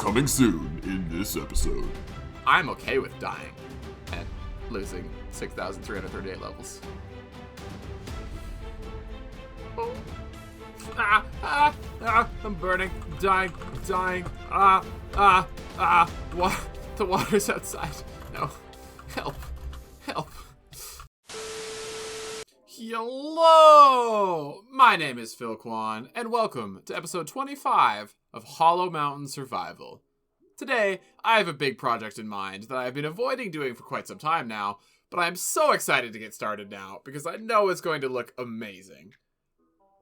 Coming soon in this episode. I'm okay with dying and losing 6,338 levels. I'm burning, dying. The water's outside. No, help. Hello! My name is Phil Kwan, and welcome to episode 25 of Hollow Mountain Survival. Today, I have a big project in mind that I've been avoiding doing for quite some time now, but I'm so excited to get started now because I know it's going to look amazing.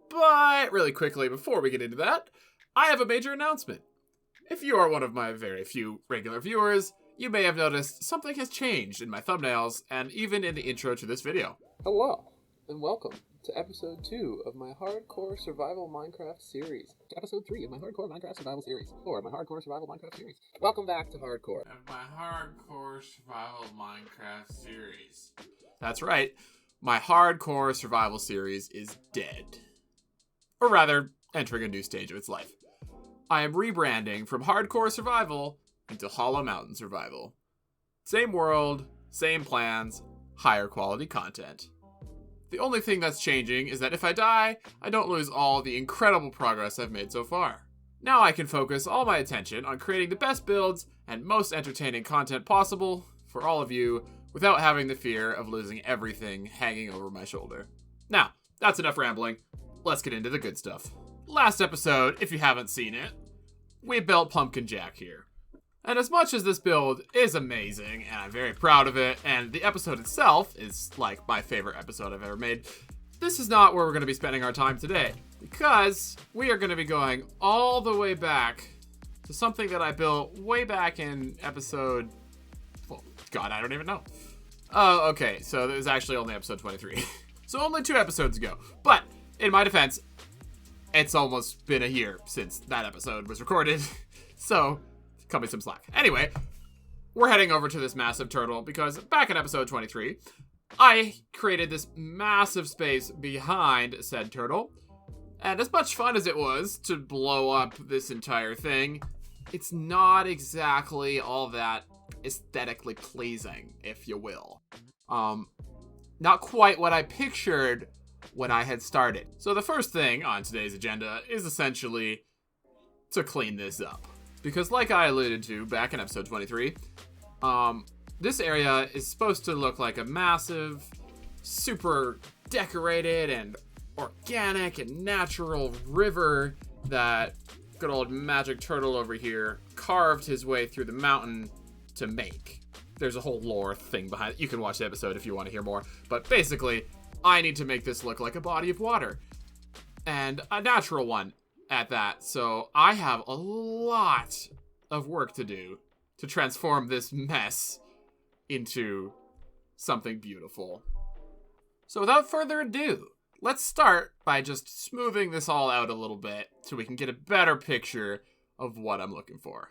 But really quickly, before we get into that, I have a major announcement. If you are one of my very few regular viewers, you may have noticed something has changed in my thumbnails and even in the intro to this video. Hello, and welcome to episode 2 of my Hardcore Survival Minecraft series. To episode 3 of my Hardcore Minecraft Survival series. Or my Hardcore Survival Minecraft series. Welcome back to Hardcore. My Hardcore Survival Minecraft series. That's right, my Hardcore Survival series is dead. Or rather, entering a new stage of its life. I am rebranding from Hardcore Survival into Hollow Mountain Survival. Same world, same plans, higher quality content. The only thing that's changing is that if I die, I don't lose all the incredible progress I've made so far. Now I can focus all my attention on creating the best builds and most entertaining content possible for all of you without having the fear of losing everything hanging over my shoulder. Now, that's enough rambling. Let's get into the good stuff. Last episode, if you haven't seen it, we built Pumpkin Jack here. And as much as this build is amazing, and I'm very proud of it, and the episode itself is like my favorite episode I've ever made, this is not where we're going to be spending our time today, because we are going to be going all the way back to something that I built way back in episode... well, God, I don't even know. Oh, okay, so it was actually only episode 23. So only 2 episodes ago. But, in my defense, it's almost been a year since that episode was recorded, so cut me some slack. Anyway, we're heading over to this massive turtle because back in episode 23, I created this massive space behind said turtle, and as much fun as it was to blow up this entire thing, it's not exactly all that aesthetically pleasing, if you will. Not quite what I pictured when I had started. So the first thing on today's agenda is essentially to clean this up. Because like I alluded to back in episode 23, this area is supposed to look like a massive, super decorated and organic and natural river that good old Magic Turtle over here carved his way through the mountain to make. There's a whole lore thing behind it. You can watch the episode if you want to hear more. But basically, I need to make this look like a body of water. And a natural one at that. So I have a lot of work to do to transform this mess into something beautiful. So without further ado, let's start by just smoothing this all out a little bit so we can get a better picture of what I'm looking for.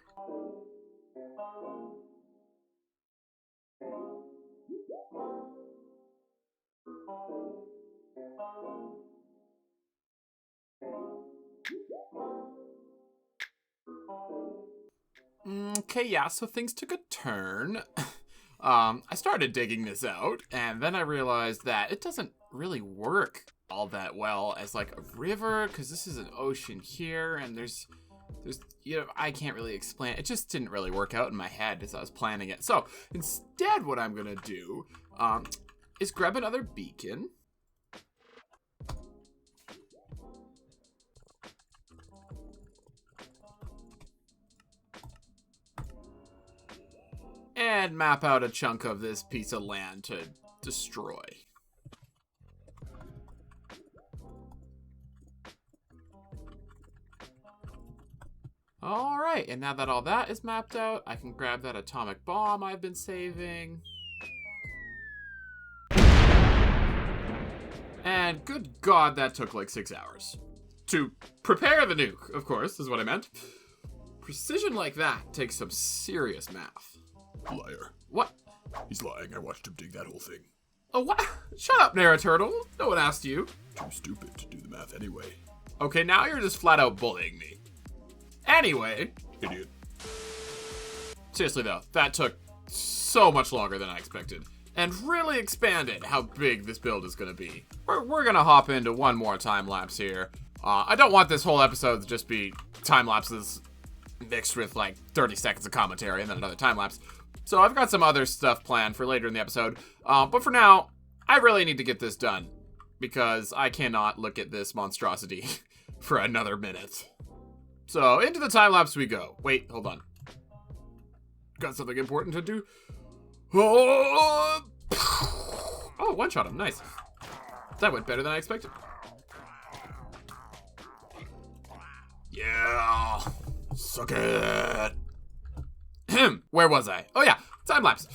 Okay, yeah, so things took a turn. I started digging this out, and then I realized that it doesn't really work all that well as like a river, because this is an ocean here, and there's, I can't really explain. It just didn't really work out in my head as I was planning it. So instead, what I'm gonna do is grab another beacon. And map out a chunk of this piece of land to destroy. Alright, and now that all that is mapped out, I can grab that atomic bomb I've been saving. And good God, that took like 6 hours. To prepare the nuke, of course, is what I meant. Precision like that takes some serious math. Liar. What? He's lying. I watched him dig that whole thing. Oh, what? Shut up, Turtle. No one asked you. Too stupid to do the math anyway. Okay, now you're just flat out bullying me. Anyway. Idiot. Seriously though, that took so much longer than I expected, and really expanded how big this build is gonna be. We're gonna hop into one more time lapse here. I don't want this whole episode to just be time lapses mixed with like 30 seconds of commentary and then another time lapse. So I've got some other stuff planned for later in the episode, but for now, I really need to get this done because I cannot look at this monstrosity for another minute. So into the time lapse we go. Wait, hold on. Got something important to do. Oh, one shot him. Nice. That went better than I expected. Yeah. Suck it. Where was I? Oh yeah, time lapse.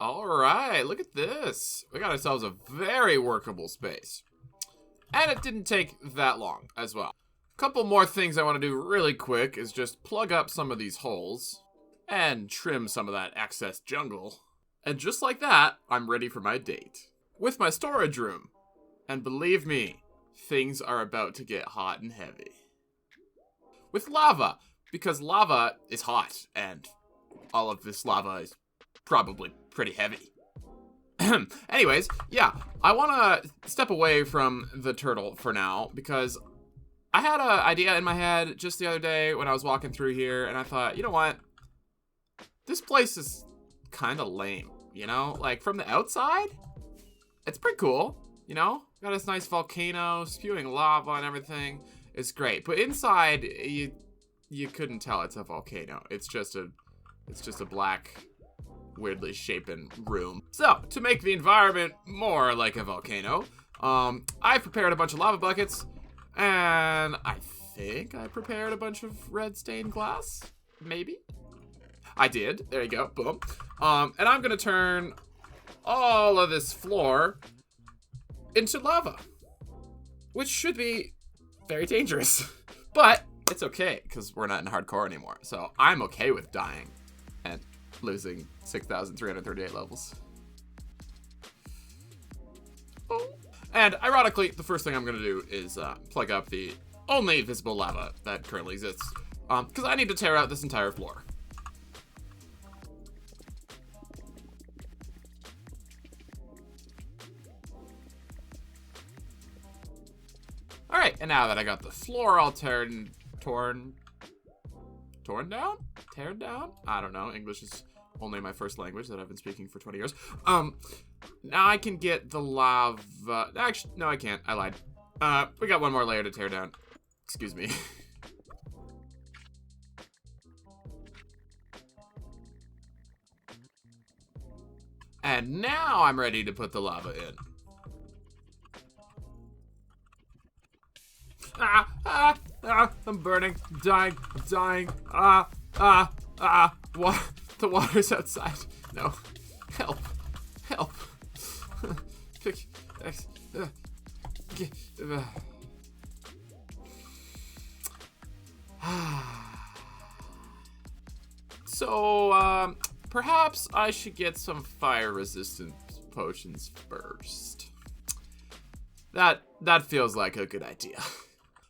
Alright, look at this. We got ourselves a very workable space. And it didn't take that long as well. A couple more things I want to do really quick is just plug up some of these holes and trim some of that excess jungle. And just like that, I'm ready for my date. With my storage room. And believe me, things are about to get hot and heavy. With lava, because lava is hot, and all of this lava is probably pretty heavy. Anyways, yeah, I want to step away from the turtle for now because I had an idea in my head just the other day when I was walking through here, and I thought, you know what? This place is kind of lame, you know? Like, from the outside, it's pretty cool, you know? Got this nice volcano, spewing lava and everything. It's great. But inside, you couldn't tell it's a volcano. It's just a black, weirdly shapen room. So, to make the environment more like a volcano, I've prepared a bunch of lava buckets, and I think I prepared a bunch of red stained glass, maybe? I did, there you go, boom. And I'm gonna turn all of this floor into lava, which should be very dangerous, but it's okay, because we're not in hardcore anymore, so I'm okay with dying and losing 6,338 levels. Oh. And ironically, the first thing I'm gonna do is plug up the only visible lava that currently exists, because I need to tear out this entire floor. Alright, and now that I got the floor all torn down? Teared down? I don't know. English is only my first language that I've been speaking for 20 years. Now I can get the lava. Actually, no, I can't. I lied. We got one more layer to tear down. Excuse me. And now I'm ready to put the lava in. I'm burning, dying, what? The water's outside. No, help. So, perhaps I should get some fire-resistant potions first. That feels like a good idea.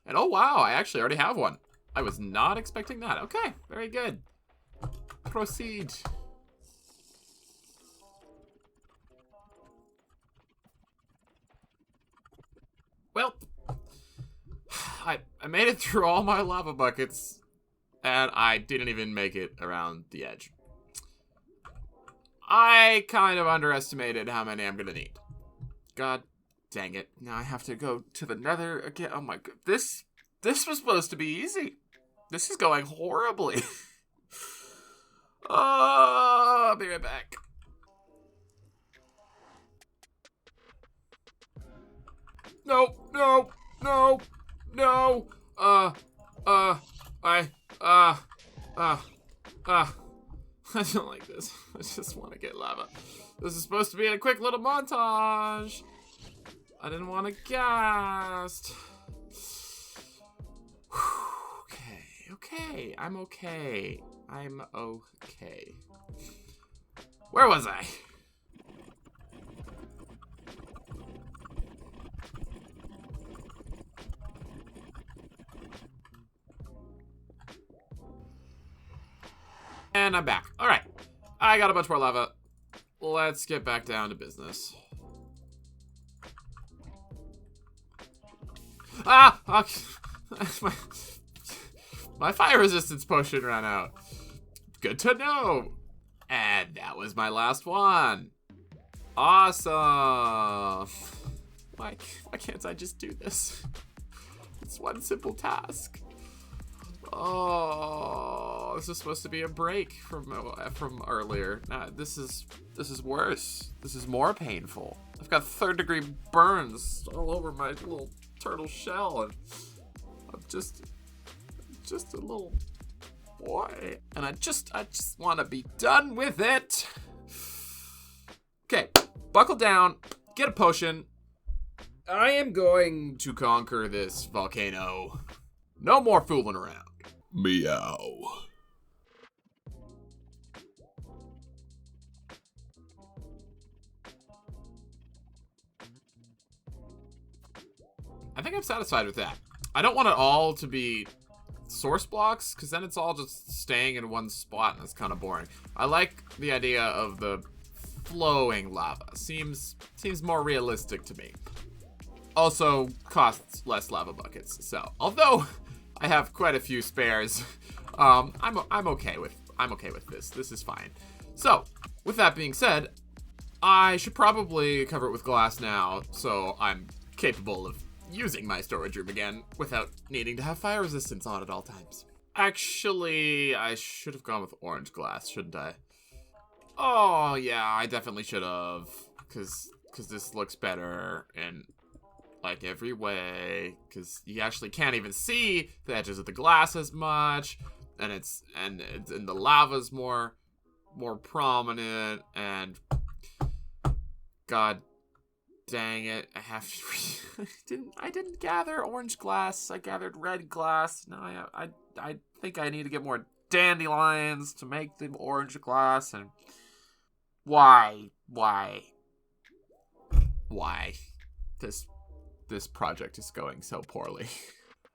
And oh wow, I actually already have one. I was not expecting that. Okay, very good. Proceed. Well, I made it through all my lava buckets, and I didn't even make it around the edge. I kind of underestimated how many I'm gonna need. God dang it. Now I have to go to the nether again. Oh my god. This was supposed to be easy. This is going horribly. Oh, I'll be right back. no, no, no, no. I don't like this. I just want to get lava. This is supposed to be a quick little montage. I didn't want to ghast. Okay, I'm okay. I'm okay. Where was I? And I'm back. All right, I got a bunch more lava. Let's get back down to business. Ah! Okay. My fire resistance potion ran out. Good to know. And that was my last one. Awesome. Why can't I just do this? It's one simple task. Oh, this is supposed to be a break from earlier. Nah, this is worse. This is more painful. I've got 3rd-degree burns all over my little turtle shell, and I'm just a little boy, and I just want to be done with it. Okay, buckle down, get a potion. I am going to conquer this volcano. No more fooling around. Meow. I think I'm satisfied with that. I don't want it all to be source blocks, because then it's all just staying in one spot and it's kind of boring. I like the idea of the flowing lava. Seems more realistic to me. Also costs less lava buckets. So, although I have quite a few spares, I'm okay with this. This is fine. So, with that being said, I should probably cover it with glass now, so I'm capable of using my storage room again without needing to have fire resistance on at all times. Actually, I should have gone with orange glass, shouldn't I? Oh yeah, I definitely should have, because this looks better in like every way, because you actually can't even see the edges of the glass as much, and the lava's more prominent, and god dang it, I have to I didn't gather orange glass. I gathered red glass. Now I think I need to get more dandelions to make the orange glass. And why this project is going so poorly.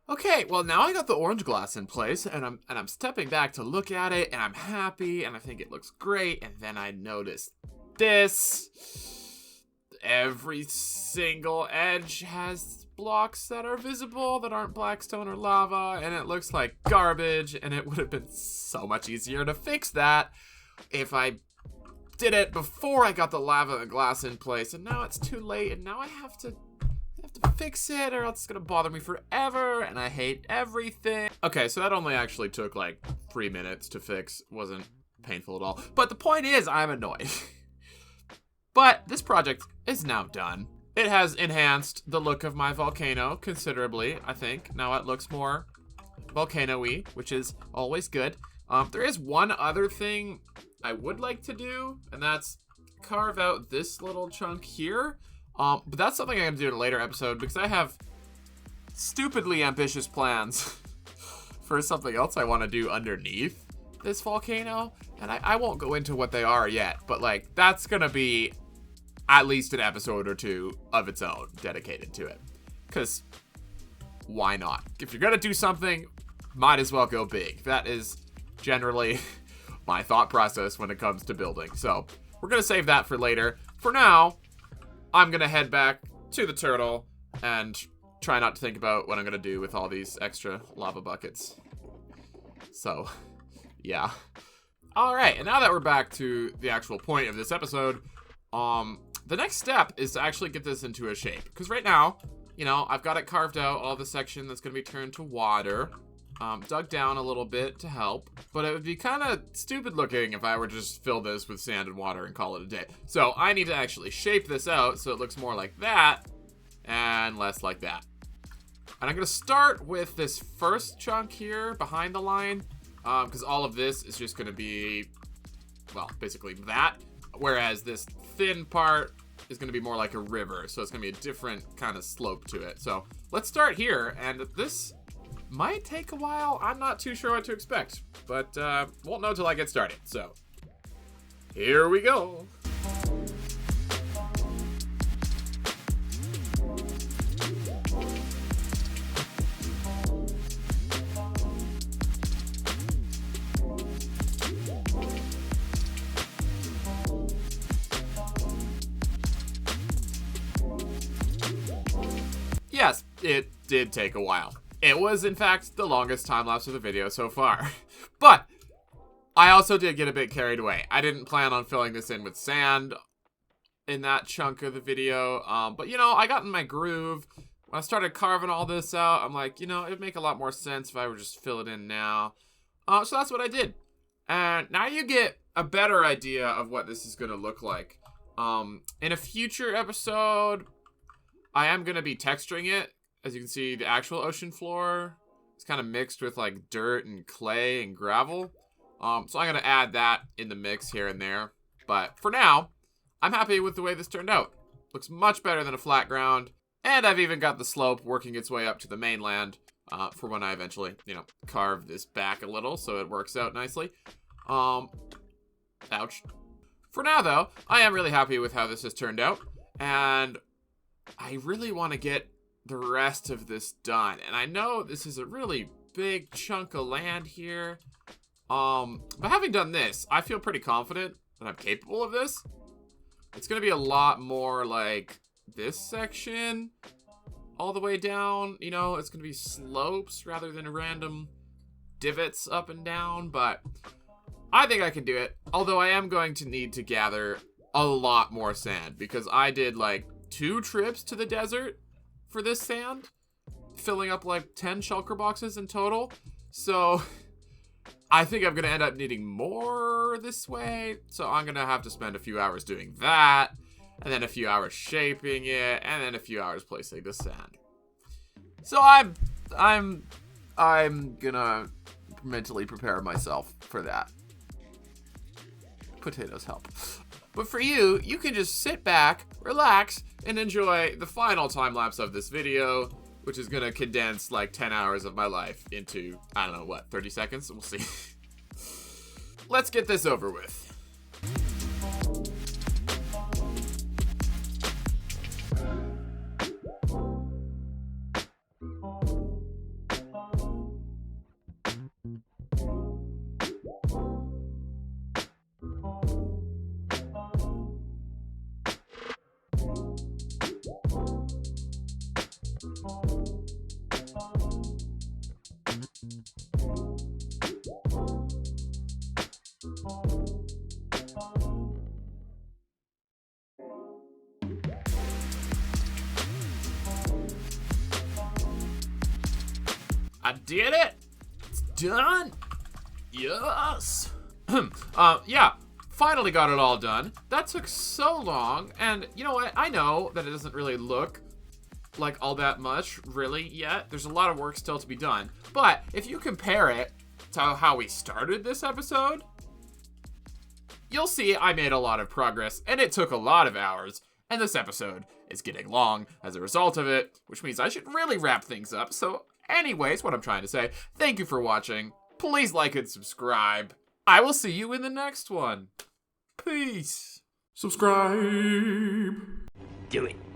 Okay, well now I got the orange glass in place, and I'm stepping back to look at it, and I'm happy, and I think it looks great, and then I notice this. Every single edge has blocks that are visible that aren't blackstone or lava, and it looks like garbage, and it would have been so much easier to fix that if I did it before I got the lava and glass in place, and now it's too late, and now I have to fix it, or else it's gonna bother me forever, and I hate everything. Okay, so that only actually took like 3 minutes to fix. Wasn't painful at all. But the point is, I'm annoyed. But this project is now done. It has enhanced the look of my volcano considerably, I think. Now it looks more volcano-y, which is always good. There is one other thing I would like to do, and that's carve out this little chunk here. But that's something I'm going to do in a later episode, because I have stupidly ambitious plans for something else I want to do underneath this volcano. And I won't go into what they are yet, but like that's going to be at least an episode or two of its own dedicated to it. Because why not? If you're going to do something, might as well go big. That is generally my thought process when it comes to building. So we're going to save that for later. For now, I'm going to head back to the turtle and try not to think about what I'm going to do with all these extra lava buckets. So, yeah. All right, and now that we're back to the actual point of this episode, the next step is to actually get this into a shape. Because right now, you know, I've got it carved out, all the section that's going to be turned to water. Dug down a little bit to help, but it would be kind of stupid looking if I were to just fill this with sand and water and call it a day. So I need to actually shape this out so it looks more like that, and less like that. And I'm going to start with this first chunk here behind the line, because all of this is just going to be, well, basically that, whereas this thin part is going to be more like a river, so it's going to be a different kind of slope to it. So let's start here, and this might take a while. I'm not too sure what to expect, but won't know till I get started. So here we go. Yes, it did take a while. It was, in fact, the longest time-lapse of the video so far. But I also did get a bit carried away. I didn't plan on filling this in with sand in that chunk of the video. But, you know, I got in my groove. When I started carving all this out, I'm like, you know, it'd make a lot more sense if I would just fill it in now. So that's what I did. And now you get a better idea of what this is going to look like. In a future episode, I am going to be texturing it. As you can see, the actual ocean floor is kind of mixed with like dirt and clay and gravel. So I'm going to add that in the mix here and there. But for now, I'm happy with the way this turned out. Looks much better than a flat ground. And I've even got the slope working its way up to the mainland for when I eventually, you know, carve this back a little so it works out nicely. Ouch. For now, though, I am really happy with how this has turned out. And I really want to get the rest of this done. And I know this is a really big chunk of land here. But having done this, I feel pretty confident that I'm capable of this. It's going to be a lot more like this section all the way down. You know, it's going to be slopes rather than random divots up and down. But I think I can do it. Although I am going to need to gather a lot more sand because I did like 2 trips to the desert for this sand, filling up like 10 shulker boxes in total. So I think I'm going to end up needing more this way. So I'm going to have to spend a few hours doing that, and then a few hours shaping it, and then a few hours placing the sand. So I'm going to mentally prepare myself for that. Potatoes help. But for you, you can just sit back, relax, and enjoy the final time-lapse of this video, which is going to condense like 10 hours of my life into, I don't know, what, 30 seconds? We'll see. Let's get this over with. I did it! It's done! Yes! Yeah, finally got it all done. That took so long, and you know what? I know that it doesn't really look like all that much, really, yet. There's a lot of work still to be done. But if you compare it to how we started this episode, you'll see I made a lot of progress, and it took a lot of hours. And this episode is getting long as a result of it, which means I should really wrap things up. So anyways, what I'm trying to say, thank you for watching. Please like and subscribe. I will see you in the next one. Peace. Subscribe. Do it.